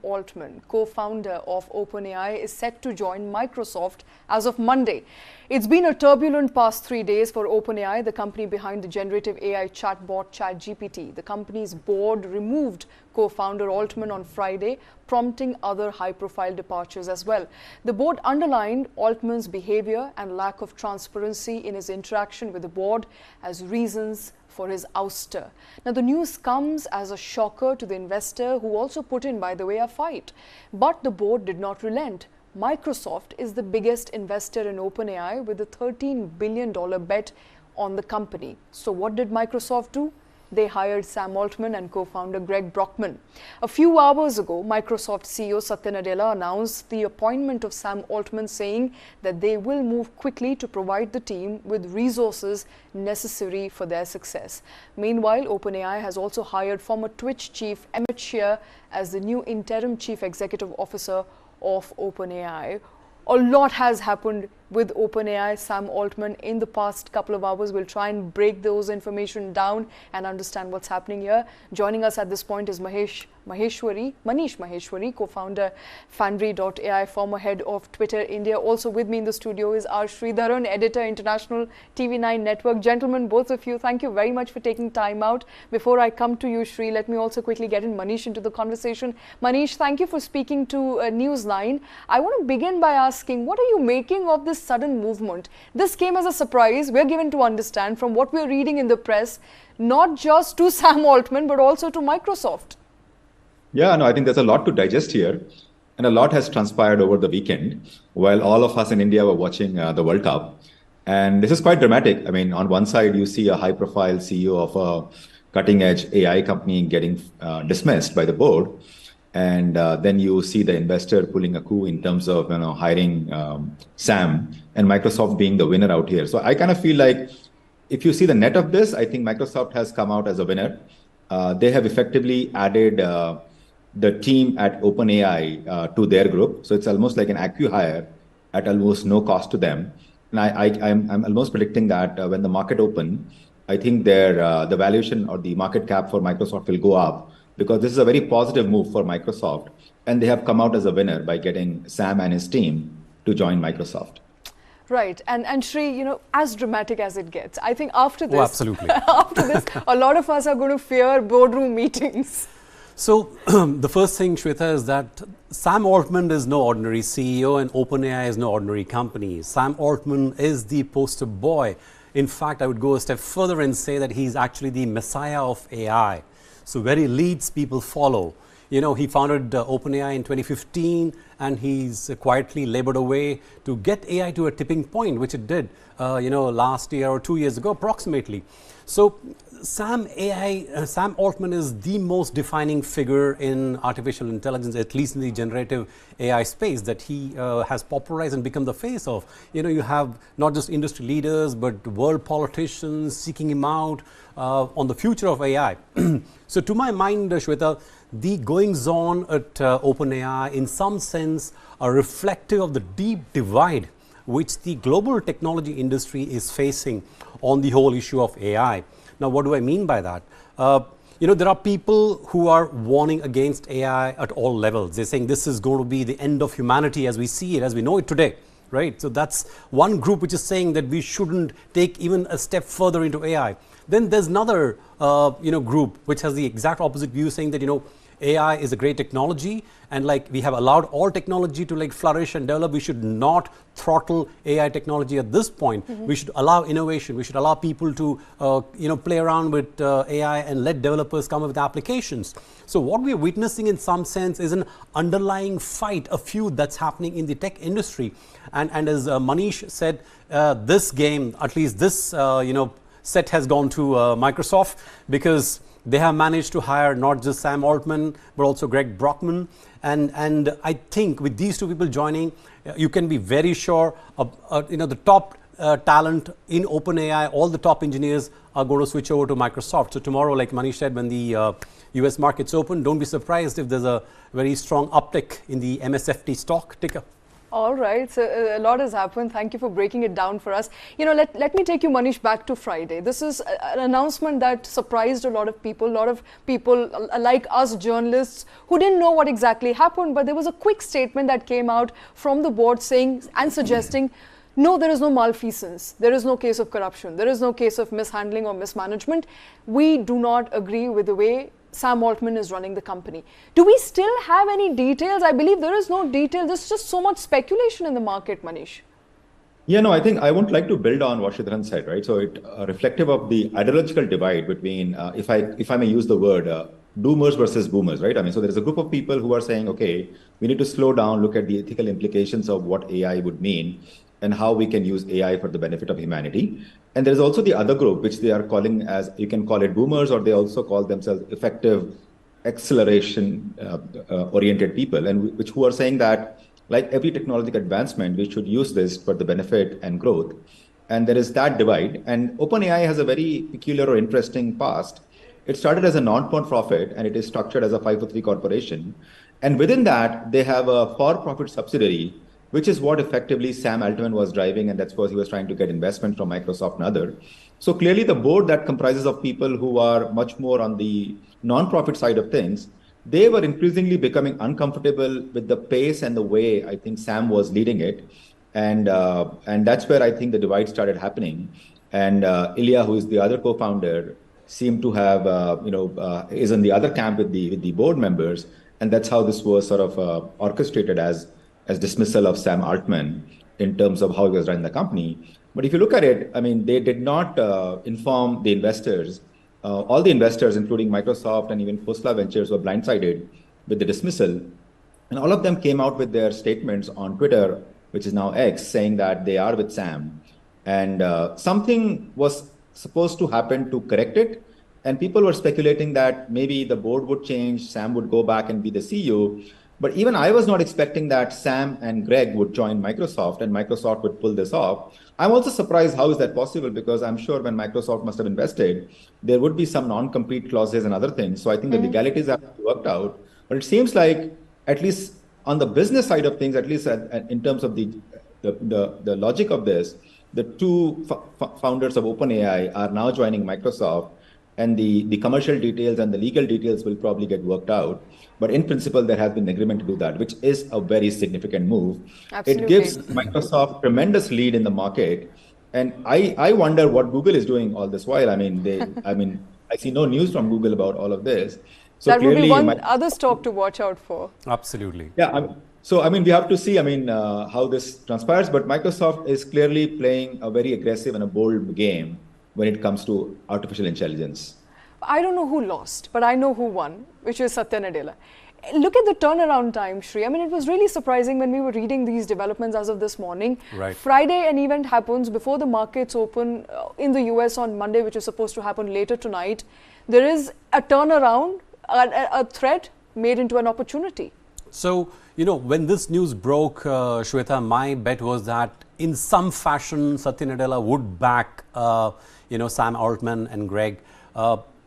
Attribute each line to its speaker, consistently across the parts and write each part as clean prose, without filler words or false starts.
Speaker 1: Altman, co-founder of OpenAI, is set to join Microsoft as of Monday. It's been a turbulent past 3 days for OpenAI, the company behind the generative AI chatbot ChatGPT. The company's board removed co-founder Altman on Friday, prompting other high-profile departures as well. The board underlined Altman's behavior and lack of transparency in his interaction with the board as reasons for his ouster. Now, the news comes as a shocker to the investor, who also put in, by the way, a fight. But the board did not relent. Microsoft is the biggest investor in OpenAI with a $13 billion bet on the company. So what did Microsoft do? They hired Sam Altman and co-founder Greg Brockman. A few hours ago, Microsoft CEO Satya Nadella announced the appointment of Sam Altman, saying that they will move quickly to provide the team with resources necessary for their success. Meanwhile, OpenAI has also hired former Twitch chief Emmett Shear as the new interim chief executive officer of OpenAI. A lot has happened with OpenAI, Sam Altman, in the past couple of hours. We'll try and break those information down and understand what's happening here. Joining us at this point is Manish Maheshwari, co-founder Fanry.ai, former head of Twitter India. Also with me in the studio is R. Sridharan, editor, International TV9 Network. Gentlemen, both of you, thank you very much for taking time out. Before I come to you, Sri, let me also quickly get in Manish into the conversation. Manish, thank you for speaking to News9. I want to begin by asking, what are you making of this sudden movement? This came as a surprise. We're given to understand from what we're reading in the press, not just to Sam Altman, but also to Microsoft.
Speaker 2: Yeah, no, I think there's a lot to digest here, and a lot has transpired over the weekend while all of us in India were watching the World Cup. And this is quite dramatic. I mean, on one side, you see a high-profile CEO of a cutting-edge AI company getting dismissed by the board. And then you see the investor pulling a coup in terms of hiring Sam, and Microsoft being the winner out here. So I kind of feel like if you see the net of this, I think Microsoft has come out as a winner. They have effectively added the team at OpenAI to their group. So it's almost like an acqui-hire at almost no cost to them. And I'm almost predicting that when the market open, I think the valuation or the market cap for Microsoft will go up, because this is a very positive move for Microsoft. And they have come out as a winner by getting Sam and his team to join Microsoft.
Speaker 1: Right. And Shri, as dramatic as it gets, I think after this,
Speaker 3: absolutely.
Speaker 1: After this, a lot of us are going to fear boardroom meetings.
Speaker 3: So the first thing, Shweta, is that Sam Altman is no ordinary CEO and OpenAI is no ordinary company. Sam Altman is the poster boy. In fact, I would go a step further and say that he's actually the messiah of AI. So where he leads, people follow. He founded OpenAI in 2015, and he's quietly labored away to get AI to a tipping point, which it did, last year or 2 years ago, approximately. So Sam Altman is the most defining figure in artificial intelligence, at least in the generative AI space, that he has popularized and become the face of. You have not just industry leaders, but world politicians seeking him out on the future of AI. So to my mind, Shweta, the goings-on at OpenAI, in some sense, are reflective of the deep divide which the global technology industry is facing on the whole issue of AI. Now, what do I mean by that? There are people who are warning against AI at all levels. They're saying this is going to be the end of humanity as we see it, as we know it today, right? So that's one group which is saying that we shouldn't take even a step further into AI. Then there's another, group which has the exact opposite view, saying that, AI is a great technology, and we have allowed all technology to flourish and develop. We should not throttle AI technology at this point. Mm-hmm. We should allow innovation. We should allow people to play around with AI and let developers come up with applications. So what we're witnessing in some sense is an underlying fight, a feud that's happening in the tech industry. And as Manish said, this game, at least this set has gone to Microsoft, because they have managed to hire not just Sam Altman, but also Greg Brockman. And I think with these two people joining, you can be very sure the top talent in OpenAI, all the top engineers are going to switch over to Microsoft. So tomorrow, like Manish said, when the US markets open, don't be surprised if there's a very strong uptick in the MSFT stock ticker.
Speaker 1: All right, so a lot has happened. Thank you for breaking it down for us. Let me take you, Manish, back to Friday. This is an announcement that surprised a lot of people. A lot of people like us journalists who didn't know what exactly happened, but there was a quick statement that came out from the board saying and suggesting, no, there is no malfeasance. There is no case of corruption. There is no case of mishandling or mismanagement. We do not agree with the way Sam Altman is running the company. Do we still have any details? I believe there is no detail. There's just so much speculation in the market, Manish.
Speaker 2: Yeah, no, I think I would like to build on what Shridharan said, right? So it reflective of the ideological divide between, if I may use the word, doomers versus boomers, right? I mean, so there's a group of people who are saying, okay, we need to slow down, look at the ethical implications of what AI would mean and how we can use AI for the benefit of humanity. And there's also the other group, which they are calling as, you can call it boomers, or they also call themselves effective acceleration oriented people, and who are saying that, like every technological advancement, we should use this for the benefit and growth. And there is that divide. And OpenAI has a very peculiar or interesting past. It started as a non-profit, and it is structured as a 503 corporation. And within that, they have a for-profit subsidiary, which is what effectively Sam Altman was driving, and that's why he was trying to get investment from Microsoft and other. So clearly the board that comprises of people who are much more on the non-profit side of things, they were increasingly becoming uncomfortable with the pace and the way I think Sam was leading it. And that's where I think the divide started happening. And Ilya, who is the other co-founder, seemed to have, is in the other camp with the board members. And that's how this was sort of orchestrated as dismissal of Sam Altman in terms of how he was running the company. But if you look at it, I mean, they did not inform the investors. All the investors, including Microsoft and even Khosla Ventures, were blindsided with the dismissal. And all of them came out with their statements on Twitter, which is now X, saying that they are with Sam. And something was supposed to happen to correct it. And people were speculating that maybe the board would change, Sam would go back and be the CEO. But even I was not expecting that Sam and Greg would join Microsoft and Microsoft would pull this off. I'm also surprised how is that possible, because I'm sure when Microsoft must have invested, there would be some non-compete clauses and other things. So I think the legalities have worked out. But it seems like, at least on the business side of things, at least in terms of the logic of this, the two founders of OpenAI are now joining Microsoft, and the commercial details and the legal details will probably get worked out. But in principle, there has been agreement to do that, which is a very significant move. Absolutely. It gives Microsoft tremendous lead in the market. And I wonder what Google is doing all this while. I mean, I see no news from Google about all of this.
Speaker 1: So that would be one other stock to watch out for.
Speaker 3: Absolutely.
Speaker 2: Yeah. We have to see, how this transpires. But Microsoft is clearly playing a very aggressive and a bold game when it comes to artificial intelligence.
Speaker 1: I don't know who lost, but I know who won, which is Satya Nadella. Look at the turnaround time, Shri. I mean, it was really surprising when we were reading these developments as of this morning.
Speaker 3: Right.
Speaker 1: Friday, an event happens before the markets open in the US on Monday, which is supposed to happen later tonight. There is a turnaround, a threat made into an opportunity.
Speaker 3: So, when this news broke, Shweta, my bet was that in some fashion, Satya Nadella would back, Sam Altman and Greg.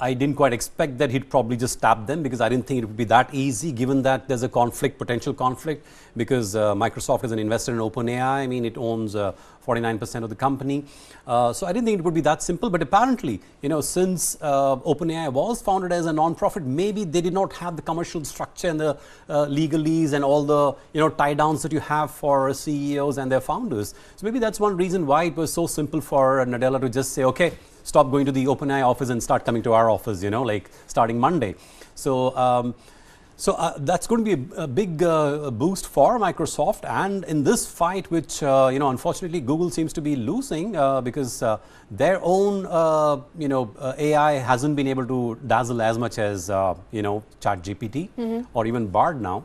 Speaker 3: I didn't quite expect that he'd probably just tap them, because I didn't think it would be that easy, given that there's a potential conflict, because Microsoft is an investor in OpenAI. I mean, it owns 49% of the company. So I didn't think it would be that simple. But apparently, since OpenAI was founded as a non-profit, maybe they did not have the commercial structure and the legalese and all the tie downs that you have for CEOs and their founders. So maybe that's one reason why it was so simple for Nadella to just say, okay, stop going to the OpenAI office and start coming to our office, like starting Monday. So that's going to be a big boost for Microsoft. And in this fight, which, unfortunately, Google seems to be losing because their own, AI hasn't been able to dazzle as much as, ChatGPT or even Bard now.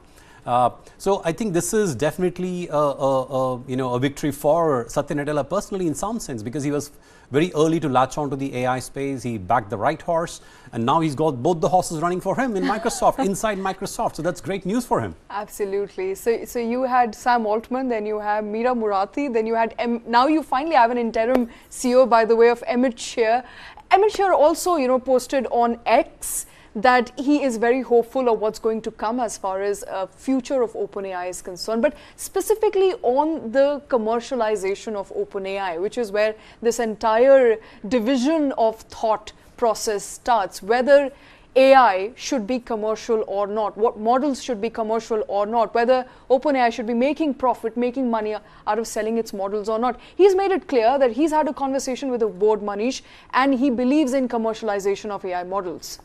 Speaker 3: So I think this is definitely a victory for Satya Nadella personally in some sense, because he was very early to latch onto the AI space. He backed the right horse, and now he's got both the horses running for him in Microsoft, inside Microsoft. So that's great news for him. Absolutely.
Speaker 1: So you had Sam Altman, then you have Meera Murati, then you had now you finally have an interim CEO by the way of Emmett Shear. Emmett Shear also, posted on X that he is very hopeful of what's going to come as far as future of OpenAI is concerned. But specifically on the commercialization of OpenAI, which is where this entire division of thought process starts, whether AI should be commercial or not, what models should be commercial or not, whether OpenAI should be making profit, making money out of selling its models or not. He's made it clear that he's had a conversation with the board, Manish, and he believes in commercialization of AI models.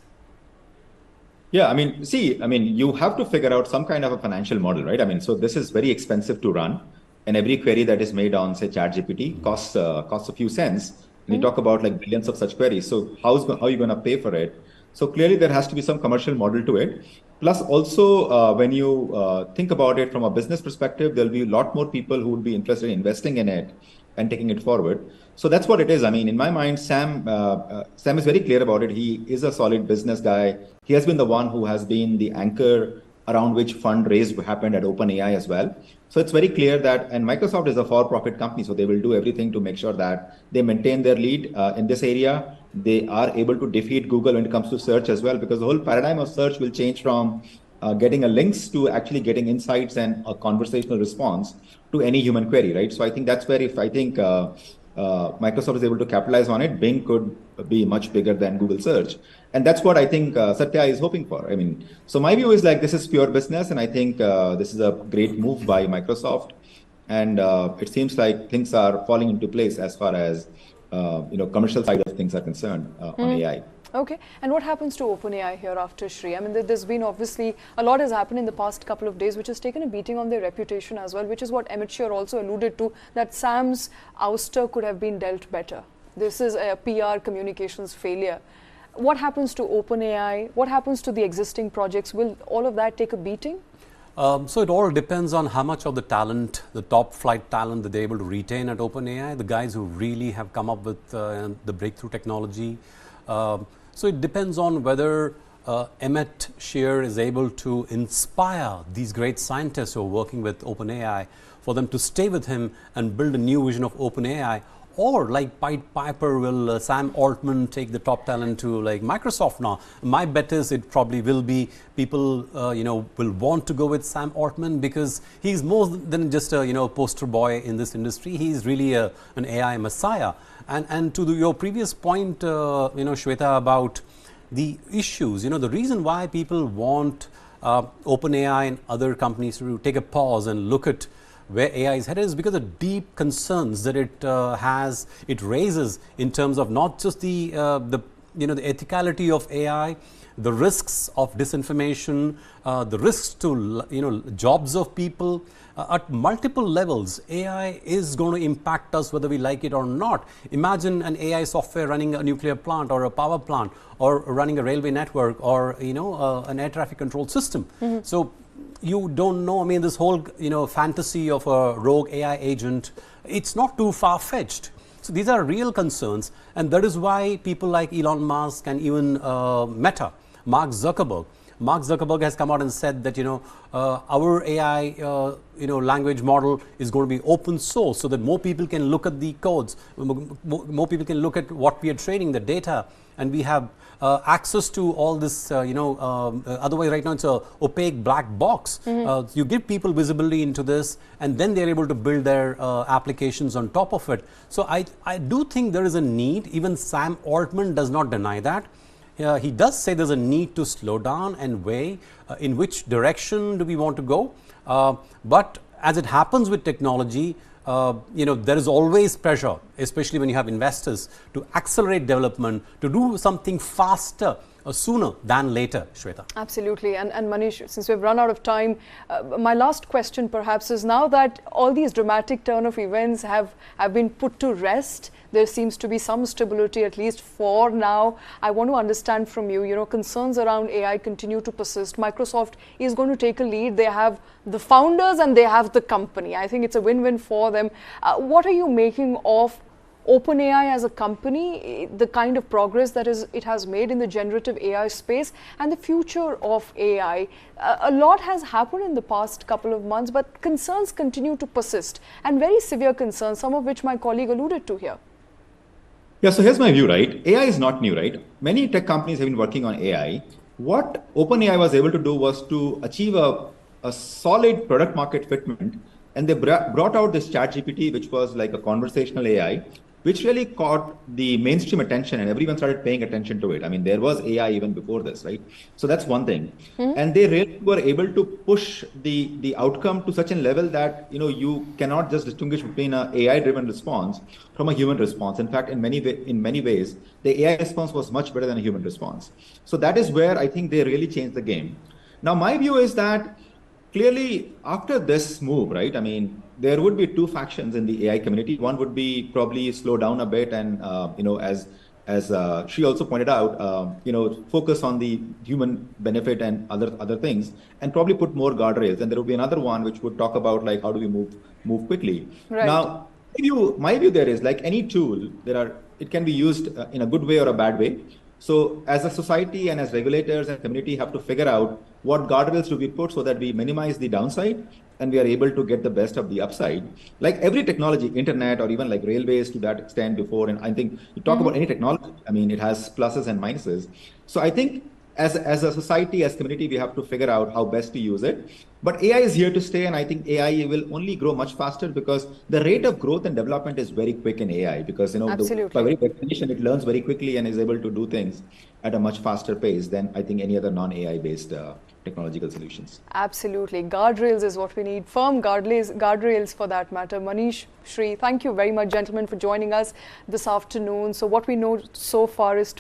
Speaker 2: Yeah, I mean, you have to figure out some kind of a financial model, right? I mean, so this is very expensive to run, and every query that is made on, say, ChatGPT costs a few cents. And you talk about like billions of such queries. So how are you going to pay for it? So clearly there has to be some commercial model to it. Plus also when you think about it from a business perspective, there'll be a lot more people who will be interested in investing in it and taking it forward. So that's what it is. I mean, in my mind, Sam is very clear about it. He is a solid business guy. He has been the one who has been the anchor around which fundraise happened at OpenAI as well. So it's very clear that, and Microsoft is a for-profit company, so they will do everything to make sure that they maintain their lead in this area. They are able to defeat Google when it comes to search as well, because the whole paradigm of search will change from getting a links to actually getting insights and a conversational response to any human query, right? So I think that's where if I think Microsoft is able to capitalize on it, Bing could be much bigger than Google search. And that's what I think Satya is hoping for. I mean, so my view is like this is pure business, and I think this is a great move by Microsoft. And it seems like things are falling into place as far as commercial side of things are concerned on AI.
Speaker 1: Okay, and what happens to OpenAI hereafter, Shri? I mean, there's been obviously a lot has happened in the past couple of days, which has taken a beating on their reputation as well, which is what Amit Shah also alluded to, that Sam's ouster could have been dealt better. This is a PR communications failure. What happens to OpenAI? What happens to the existing projects? Will all of that take a beating?
Speaker 3: So it all depends on how much of the talent, the top flight talent that they're able to retain at OpenAI, the guys who really have come up with the breakthrough technology. So it depends on whether Amit Shah is able to inspire these great scientists who are working with OpenAI for them to stay with him and build a new vision of OpenAI. Or like Pied Piper, will Sam Altman take the top talent to like Microsoft now? My bet is it probably will be people will want to go with Sam Altman because he's more than just a poster boy in this industry. He's really an AI messiah. And to your previous point, Shweta, about the issues, the reason why people want OpenAI and other companies to take a pause and look at where AI is headed is because of deep concerns that it raises in terms of not just the ethicality of AI, the risks of disinformation, the risks to jobs of people. At multiple levels, AI is going to impact us whether we like it or not. Imagine an AI software running a nuclear plant or a power plant or running a railway network or an air traffic control system. So you don't know. I mean, this whole fantasy of a rogue AI agent, it's not too far-fetched. So these are real concerns, and that is why people like Elon Musk and even Meta, Mark Zuckerberg has come out and said that our AI language model is going to be open source, so that more people can look at the codes, more people can look at what we are training, the data, and we have access to all this. Otherwise, right now it's a opaque black box. You give people visibility into this, and then they're able to build their applications on top of it. So I do think there is a need. Even Sam Altman does not deny that. He does say there's a need to slow down and weigh in which direction do we want to go. But as it happens with technology, there is always pressure, especially when you have investors, to accelerate development, to do something faster sooner than later, Shweta.
Speaker 1: Absolutely. And Manish, since we've run out of time, my last question perhaps is, now that all these dramatic turn of events have been put to rest, there seems to be some stability, at least for now. I want to understand from you, concerns around AI continue to persist. Microsoft is going to take a lead. They have the founders and they have the company. I think it's a win-win for them. What are you making of OpenAI as a company, the kind of progress that it has made in the generative AI space and the future of AI? A lot has happened in the past couple of months, but concerns continue to persist, and very severe concerns, some of which my colleague alluded to here.
Speaker 2: Yeah, so here's my view, right? AI is not new, right? Many tech companies have been working on AI. what OpenAI was able to do was to achieve a solid product market fitment. And they brought out this ChatGPT, which was like a conversational AI, which really caught the mainstream attention and everyone started paying attention to it. I mean, there was AI even before this, right? So that's one thing. And they really were able to push the outcome to such a level that, you cannot just distinguish between an AI-driven response from a human response. In fact, in many ways, the AI response was much better than a human response. So that is where I think they really changed the game. Now, my view is that clearly, after this move, right, I mean, there would be two factions in the AI community. One would be probably slow down a bit and, as she also pointed out, focus on the human benefit and other things, and probably put more guardrails. And there would be another one which would talk about like how do we move quickly.
Speaker 1: Right.
Speaker 2: Now, my view there is like any tool, it can be used in a good way or a bad way. So as a society and as regulators and community have to figure out what guardrails do we put so that we minimize the downside and we are able to get the best of the upside. Like every technology, internet or even like railways to that extent before, and I think you talk about any technology, I mean, it has pluses and minuses. So I think as a society, as community, we have to figure out how best to use it. But AI is here to stay, and I think AI will only grow much faster because the rate of growth and development is very quick in AI because, by very definition, it learns very quickly and is able to do things at a much faster pace than I think any other non-AI based technological solutions.
Speaker 1: Absolutely. Guardrails is what we need. Firm guardrails for that matter. Manish, Shri, thank you very much, gentlemen, for joining us this afternoon. So what we know so far is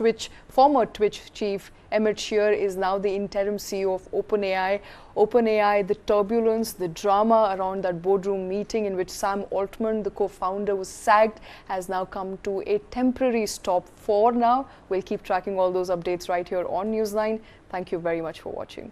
Speaker 1: former Twitch chief Emmett Shear is now the interim CEO of OpenAI. OpenAI, the turbulence, the drama around that boardroom meeting in which Sam Altman, the co-founder, was sacked, has now come to a temporary stop for now. We'll keep tracking all those updates right here on News9. Thank you very much for watching.